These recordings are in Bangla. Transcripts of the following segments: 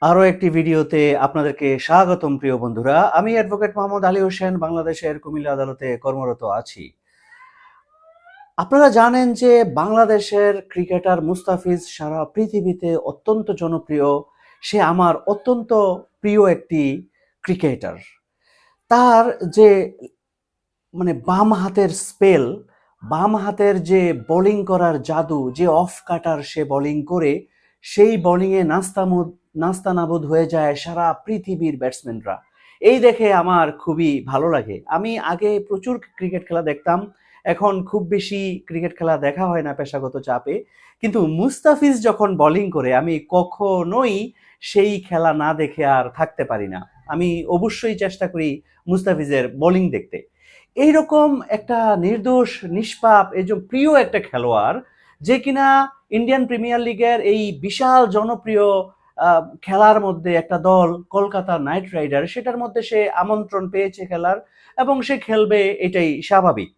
আরো একটি ভিডিওতে আপনাদেরকে স্বাগতম প্রিয় বন্ধুরা। আমি অ্যাডভোকেট মোহাম্মদ আলী হোসেন বাংলাদেশের কুমিল্লা আদালতে কর্মরত আছি। আপনারা জানেন যে বাংলাদেশের ক্রিকেটার মুস্তাফিজ সারা পৃথিবীতে অত্যন্ত জনপ্রিয়। সে আমার অত্যন্ত প্রিয় একটি ক্রিকেটার। তার যে বাম হাতের স্পেল, বাম হাতের যে বোলিং করার জাদু, যে অফ কাটার সে বোলিং করে, সেই বোলিংয়ে নাস্তানাবুদ হয়ে যায় সারা পৃথিবীর ব্যাটসম্যানরা। এই দেখে আমার খুবই ভালো লাগে। আমি আগে প্রচুর ক্রিকেট খেলা দেখতাম, এখন খুব বেশি ক্রিকেট খেলা দেখা হয় না পেশাগত চাপে। কিন্তু মুস্তাফিজ যখন বোলিং করে আমি কখনোই সেই খেলা না দেখে আর থাকতে পারি না। আমি অবশ্যই চেষ্টা করি মুস্তাফিজের বোলিং দেখতে। এইরকম একটা নির্দোষ নিষ্পাপ এই যে প্রিয় একটা খেলোয়াড়, যে কিনা ইন্ডিয়ান প্রিমিয়ার লিগের এই বিশাল জনপ্রিয় খেলার মধ্যে একটা দল কলকাতা নাইট রাইডার, সেটার মধ্যে সে আমন্ত্রণ পেয়েছে খেলার, এবং সে খেলবে, এটাই স্বাভাবিক।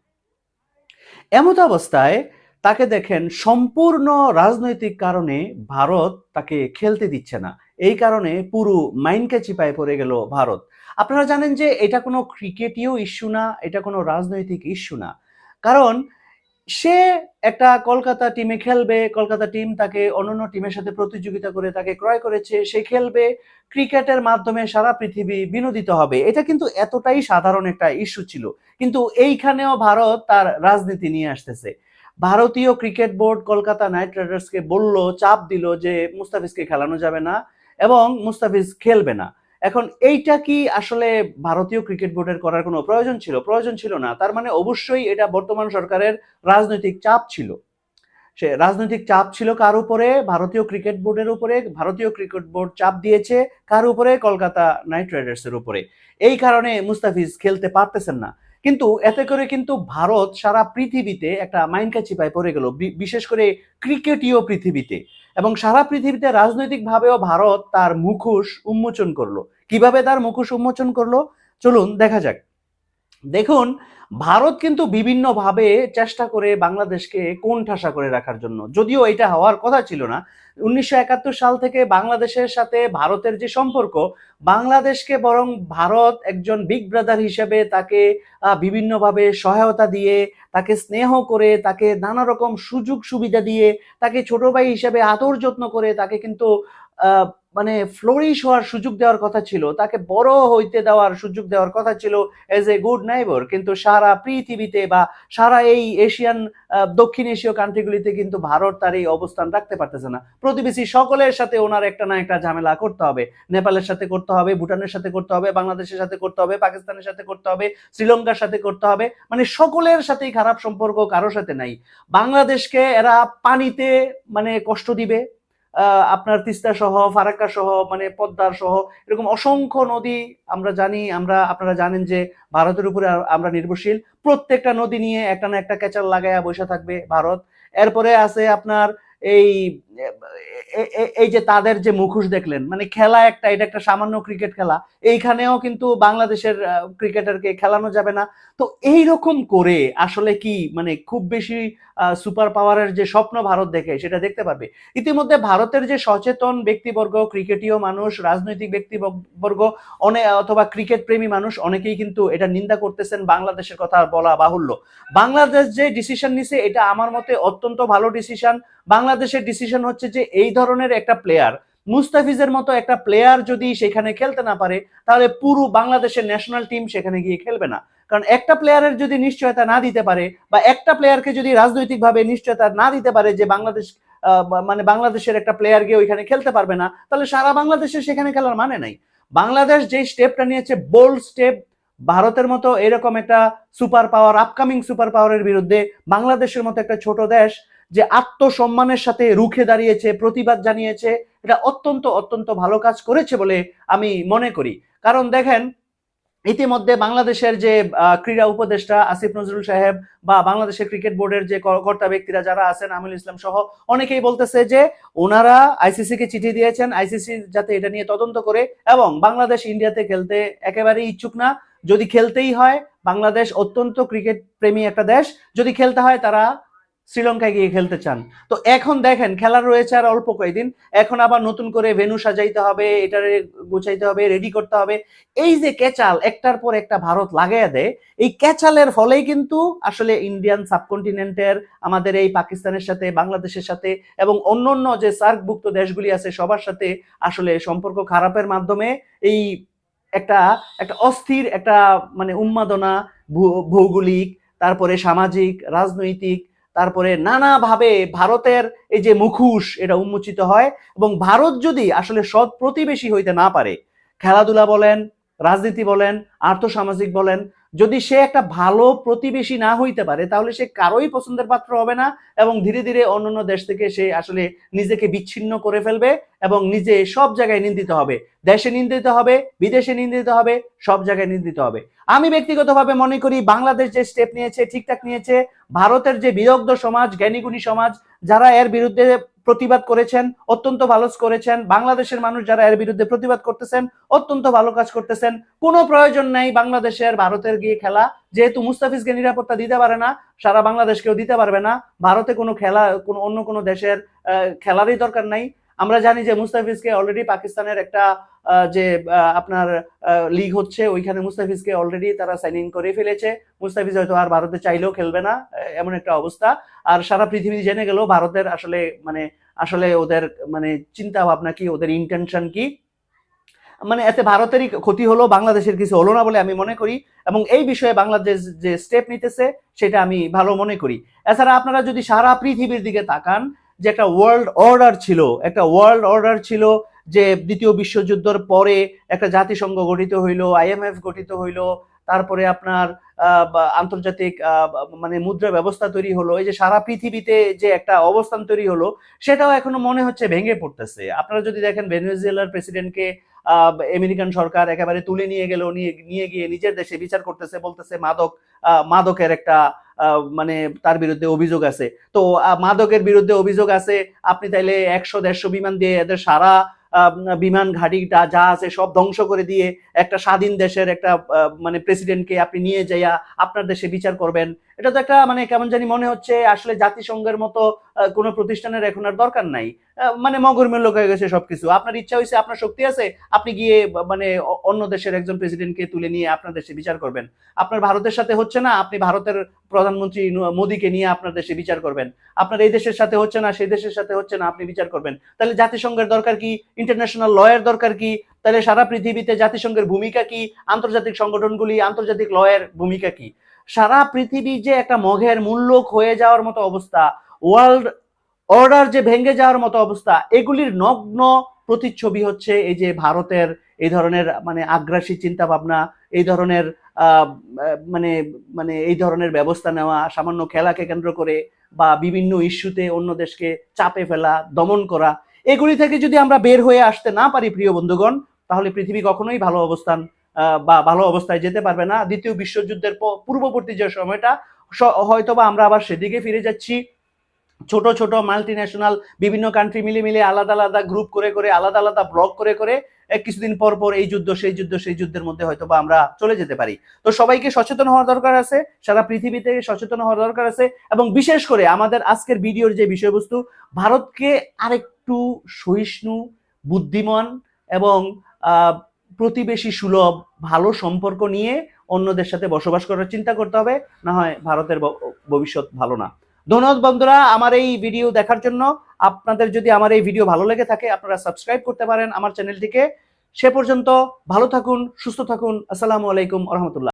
এমত অবস্থায় তাকে দেখেন সম্পূর্ণ রাজনৈতিক কারণে ভারত তাকে খেলতে দিচ্ছে না। এই কারণে পুরো মাইনকে চিপায় পড়ে গেল ভারত। আপনারা জানেন যে এটা কোনো ক্রিকেটীয় ইস্যু না, এটা কোনো রাজনৈতিক ইস্যু না। কারণ সে একটা কলকাতা টিমে খেলবে, কলকাতা টিম তাকে অন্যান্য টিমের সাথে প্রতিযোগিতা করে তাকে ক্রয় করেছে, সে খেলবে, ক্রিকেটের মাধ্যমে সারা পৃথিবী বিনোদিত হবে। এটা কিন্তু এতটাই সাধারণ একটা ইস্যু ছিল। কিন্তু এইখানেও ভারত তার রাজনীতি নিয়ে আসতেছে। ভারতীয় ক্রিকেট বোর্ড কলকাতা নাইট রাইডার্সকে বলল, চাপ দিল যে মুস্তাফিজকে খেলানো যাবে না এবং মুস্তাফিজ খেলবে না। এখন এইটা কি আসলে ভারতীয় ক্রিকেট বোর্ডের করার কোনো প্রয়োজন ছিল? প্রয়োজন ছিল না। তার মানে অবশ্যই এটা বর্তমান সরকারের রাজনৈতিক চাপ ছিল। সে রাজনৈতিক চাপ ছিল কার উপরে? ভারতীয় ক্রিকেট বোর্ডের উপরে। ভারতীয় ক্রিকেট বোর্ড চাপ দিয়েছে কার উপরে? কলকাতা নাইট রাইডার্সের উপরে। এই কারণে মুস্তাফিজ খেলতে পারতেছেন না। কিন্তু এতে করে কিন্তু ভারত সারা পৃথিবীতে একটা মাইনকা চিপায় পড়ে গেল, বিশেষ করে ক্রিকেটীয় পৃথিবীতে। এবং সারা পৃথিবীতে রাজনৈতিকভাবেও ভারত তার মুখোশ উন্মোচন করলো। কিভাবে তার মুখোশ উন্মোচন করলো চলুন দেখা যাক। দেখুন, ভারত কিন্তু বিভিন্নভাবে চেষ্টা করে বাংলাদেশকে কোণঠাসা করে রাখার জন্য, যদিও এটা হওয়ার কথা ছিল না। 1971 সাল থেকে বাংলাদেশের সাথে ভারতের যে সম্পর্ক, বাংলাদেশকে বরং ভারত একজন বিগ ব্রাদার হিসেবে তাকে বিভিন্নভাবে সহায়তা দিয়ে, তাকে স্নেহ করে, তাকে নানা রকম সুযোগ সুবিধা দিয়ে, তাকে ছোট ভাই হিসেবে আদর যত্ন করে, তাকে কিন্তু আহ, ফ্লোরিশ হওয়ার সুযোগ দেওয়ার কথা ছিল, তাকে বড় হইতে দেওয়ার সুযোগ দেওয়ার কথা ছিল এজ এ গুড নাইবার। কিন্তু সারা পৃথিবীতে বা সারা এই এশিয়ান দক্ষিণ এশীয় কান্ট্রিগুলিতে কিন্তু ভারত তার এই অবস্থান রাখতে পারতেছে না। প্রতিবেশী সকলের সাথে ওনার একটা না একটা ঝামেলা করতে হবে। নেপালের সাথে করতে হবে, ভুটানের সাথে করতে হবে, বাংলাদেশের সাথে করতে হবে, পাকিস্তানের সাথে করতে হবে, শ্রীলঙ্কার সাথে করতে হবে। সকলের সাথেই খারাপ সম্পর্ক, কারোর সাথে নাই। বাংলাদেশকে এরা পানিতে কষ্ট দিবে। আপনার তিস্তা সহ, ফারাক্কা সহ, পদ্মার সহ, এরকম অসংখ্য নদী আমরা জানি। আপনারা জানেন যে ভারতের উপরে আমরা নির্ভরশীল। প্রত্যেকটা নদী নিয়ে একটা না একটা ক্যাচার লাগাইয়া বসে থাকবে ভারত। এরপরে আছে আপনার এই এই যে তাদের যে মুখোশ দেখলেন, খেলা একটা, এটা একটা সামান্য ক্রিকেট খেলা, এইখানেও কিন্তু বাংলাদেশের ক্রিকেটারকে খেলানো যাবে না। তো এই রকম করে আসলে কি খুব বেশি সুপার পাওয়ারের যে স্বপ্ন ভারত দেখে সেটা দেখতে পারবে? ইতিমধ্যে ভারতের যে সচেতন ব্যক্তিবর্গ, ক্রিকেটীয় মানুষ, রাজনৈতিক ব্যক্তিবর্গ, অথবা ক্রিকেট প্রেমী মানুষ, অনেকেই কিন্তু এটা নিন্দা করতেছেন। বাংলাদেশের কথা বলা বাহুল্য। বাংলাদেশ যে ডিসিশন নিছে এটা আমার মতে অত্যন্ত ভালো ডিসিশন। বাংলাদেশের ডিসিশন হচ্ছে যে এই ধরনের একটা প্লেয়ার, মুস্তাফিজের মতো একটা প্লেয়ার যদি সেখানে খেলতে না পারে, তাহলে পুরো বাংলাদেশের ন্যাশনাল টিম সেখানে গিয়ে খেলবে না। কারণ একটা প্লেয়ারের যদি নিশ্চয়তা না দিতে পারে, বা একটা প্লেয়ারকে যদি রাজনৈতিকভাবে নিশ্চয়তা না দিতে পারে যে বাংলাদেশ বাংলাদেশের একটা প্লেয়ার গিয়ে ওইখানে খেলতে পারবে না, তাহলে সারা বাংলাদেশের সেখানে খেলার মানে নাই। বাংলাদেশ যে স্টেপটা নিয়েছে, বোল্ড স্টেপ, ভারতের মতো এরকম একটা সুপার পাওয়ার, আপকামিং সুপার পাওয়ারের বিরুদ্ধে বাংলাদেশের মতো একটা ছোট দেশ যে আত্মসম্মানের সাথে রুখে দাঁড়িয়েছে, প্রতিবাদ জানিয়েছে, এটা অত্যন্ত অত্যন্ত ভালো কাজ করেছে বলে আমি মনে করি। কারণ দেখেন, ইতিমধ্যে বাংলাদেশের যে ক্রীড়া উপদেষ্টা আসিফ নজরুল সাহেব, বা বাংলাদেশের ক্রিকেট বোর্ডের যে কর্তা ব্যক্তিরা যারা আছেন, আমিনুল ইসলাম সহ, অনেকেই বলতেছে যে ওনারা আইসিসি কে চিঠি দিয়েছেন, আইসিসি যাতে এটা নিয়ে তদন্ত করে, এবং বাংলাদেশ ইন্ডিয়াতে খেলতে একেবারেই ইচ্ছুক না। যদি খেলতেই হয়, বাংলাদেশ অত্যন্ত ক্রিকেট প্রেমী একটা দেশ, যদি খেলতে হয় তারা শ্রীলঙ্কায় গিয়ে খেলতে চান। তো এখন দেখেন খেলার রয়েছে আর অল্প কয়েকদিন, এখন আবার নতুন করে ভেন্যু সাজাইতে হবে, এটারে গুছাইতে হবে, রেডি করতে হবে। এই যে ক্যাচাল একটার পর একটা ভারত লাগাইয়া দেয়, এই ক্যাচালের ফলেই কিন্তু আসলে ইন্ডিয়ান সাবকন্টিনেন্টের আমাদের এই পাকিস্তানের সাথে, বাংলাদেশের সাথে এবং অন্যান্য যে সার্কভুক্ত দেশগুলি আছে সবার সাথে আসলে সম্পর্ক খারাপের মাধ্যমে এই একটা একটা অস্থির একটা মানে উন্মাদনা, ভৌগোলিক, তারপরে সামাজিক, রাজনৈতিক, তারপরে নানাভাবে ভারতের এই যে মুখোশ এটা উন্মোচিত হয়। এবং ভারত যদি আসলে সৎ প্রতিবেশী হইতে না পারে, খেলাধুলা বলেন, রাজনীতি বলেন, আর্থসামাজিক বলেন, যদি সে একটা ভালো প্রতিবেশী না হইতে পারে তাহলে সে কারোই পছন্দের পাত্র হবে না এবং ধীরে ধীরে অন্যান্য দেশ থেকে সে আসলে নিজেকে বিচ্ছিন্ন করে ফেলবে এবং নিজে সব জায়গায় নিন্দিত হবে, দেশে নিন্দিত হবে, বিদেশে নিন্দিত হবে, সব জায়গায় নিন্দিত হবে। আমি ব্যক্তিগতভাবে মনে করি বাংলাদেশ যে স্টেপ নিয়েছে ঠিকঠাক নিয়েছে। ভারতের যে বিদগ্ধ সমাজ, জ্ঞানীগুণী সমাজ যারা এর বিরুদ্ধে প্রতিবাদ করেছেন অত্যন্ত ভালো করেছেন, বাংলাদেশের মানুষ যারা এর বিরুদ্ধে প্রতিবাদ করতেছেন অত্যন্ত ভালো কাজ করতেছেন। কোনো প্রয়োজন নাই বাংলাদেশের ভারতের গিয়ে খেলা, যেহেতু মুস্তাফিজকে নিরাপত্তা দিতে পারে না, সারা বাংলাদেশকেও দিতে পারবে না। ভারতে কোনো খেলা কোনো অন্য কোনো দেশের খেলারই দরকার নাই। আমরা জানি যে মুস্তাফিজকে অলরেডি পাকিস্তানের একটা যে আপনার লিগ হচ্ছে ওইখানে মুস্তাফিজকে অলরেডি তারা সাইন ইন করে ফেলেছে। মুস্তাফিজ হয়তো আর ভারতে চাইলেও খেলবে না, এমন একটা অবস্থা। আর সারা পৃথিবী জেনে গেল ভারতের আসলে আসলে ওদের চিন্তা ভাবনা কি, ওদের ইন্টেনশন কি। এতে ভারতেরই ক্ষতি হলো, বাংলাদেশের কিছু হলো না বলে আমি মনে করি এবং এই বিষয়ে বাংলাদেশ যে স্টেপ নিতেছে সেটা আমি ভালো মনে করি। এছাড়া আপনারা যদি সারা পৃথিবীর দিকে তাকান, যে একটা ওয়ার্ল্ড অর্ডার ছিল যে দ্বিতীয় বিশ্বযুদ্ধের পরে একটা জাতিসংঘ গঠিত হইলো, আইএমএফ গঠিত হইলো, তারপরে আপনার আন্তর্জাতিক মুদ্রা ব্যবস্থা তৈরি হলো, এই যে সারা পৃথিবীতে যে একটা অবস্থান তৈরি হলো সেটাও এখনো মনে হচ্ছে ভেঙে পড়তেছে। আপনারা যদি দেখেন ভেনেজুয়েলার প্রেসিডেন্টকে আমেরিকান সরকার একেবারে তুলে নিয়ে গেল, নিয়ে গিয়ে নিজের দেশে বিচার করতেছে, বলতেছে মাদকের একটা তার বিরুদ্ধে অভিযোগ আছে। তো মাদকের বিরুদ্ধে অভিযোগ আছে, আপনি তাইলে 100-150 বিমান দিয়ে এদের সারা বিমান ঘাঁটিটা যা আছে সব ধ্বংস করে দিয়ে একটা স্বাধীন দেশের একটা প্রেসিডেন্টকে আপনি নিয়ে যাইয়া আপনার দেশে বিচার করবেন। এটা তো একটা কেমন জানি মনে হচ্ছে আসলে জাতিসংঘের মতো কোনো প্রতিষ্ঠানের এখন আর দরকার নাই। মগরমের লোক হয়ে গেছে সবকিছু। আপনার ইচ্ছা হয়েছে, আপনার শক্তি আছে, আপনি গিয়ে অন্য দেশের একজন প্রেসিডেন্টকে তুলে নিয়ে আপনার দেশে বিচার করবেন। আপনার ভারতের সাথে হচ্ছে না, আপনি ভারতের প্রধানমন্ত্রী মোদীকে নিয়ে আপনার দেশে বিচার করবেন। আপনার এই দেশের সাথে হচ্ছে না, সেই দেশের সাথে হচ্ছে না, আপনি বিচার করবেন। তাহলে জাতিসংঘের দরকার কি? ইন্টারন্যাশনাল লয়ের দরকার কি? তাহলে সারা পৃথিবীতে জাতিসংঘের ভূমিকা কি? আন্তর্জাতিক সংগঠনগুলি, আন্তর্জাতিক লয়ের ভূমিকা কি? সারা পৃথিবী যে একটা মঘের মূল্যক হয়ে যাওয়ার মতো অবস্থা, ওয়ার্ল্ড অর্ডার যে ভেঙে যাওয়ার মতো অবস্থা, এগুলির নগ্ন প্রতিচ্ছবি হচ্ছে এই যে ভারতের এই ধরনের আগ্রাসী চিন্তা ভাবনা, এই ধরনের এই ধরনের ব্যবস্থা নেওয়া, সামান্য খেলাকে কেন্দ্র করে বা বিভিন্ন ইস্যুতে অন্য দেশকে চাপে ফেলা, দমন করা। এগুলি থেকে যদি আমরা বের হয়ে আসতে না পারি প্রিয় বন্ধুগণ, তাহলে পৃথিবী কখনোই ভালো অবস্থান বা ভালো অবস্থায় যেতে পারবে না। দ্বিতীয় বিশ্বযুদ্ধের পূর্ববর্তী যে সময়টা, হয়তোবা আমরা আবার সেদিকে ফিরে যাচ্ছি। ছোট ছোট মাল্টিন্যাশনাল বিভিন্ন কান্ট্রি মিলে আলাদা আলাদা গ্রুপ করে করে, আলাদা আলাদা ব্লক করে করে কিছুদিন পর পর এই যুদ্ধ সেই যুদ্ধের মধ্যে হয়তোবা আমরা চলে যেতে পারি। তো সবাইকে সচেতন হওয়ার দরকার আছে, সারা পৃথিবীতে সচেতন হওয়ার দরকার আছে। এবং বিশেষ করে আমাদের আজকের ভিডিওর যে বিষয়বস্তু, ভারতকে আরেকটু সহিষ্ণু, বুদ্ধিমান এবং প্রতিবেশী সুলভ ভালো সম্পর্ক নিয়ে অন্যদের সাথে বসবাস করার চিন্তা করতে হবে, না হয় ভারতের ভবিষ্যৎ ভালো না। ধন্যবাদ বন্ধুরা আমার এই ভিডিও দেখার জন্য। আপনাদের যদি আমার এই ভিডিও ভালো লেগে থাকে আপনারা সাবস্ক্রাইব করতে পারেন আমার চ্যানেলটিকে। সে পর্যন্ত ভালো থাকুন, সুস্থ থাকুন। আসসালামু আলাইকুম ওয়া রাহমাতুল্লাহ।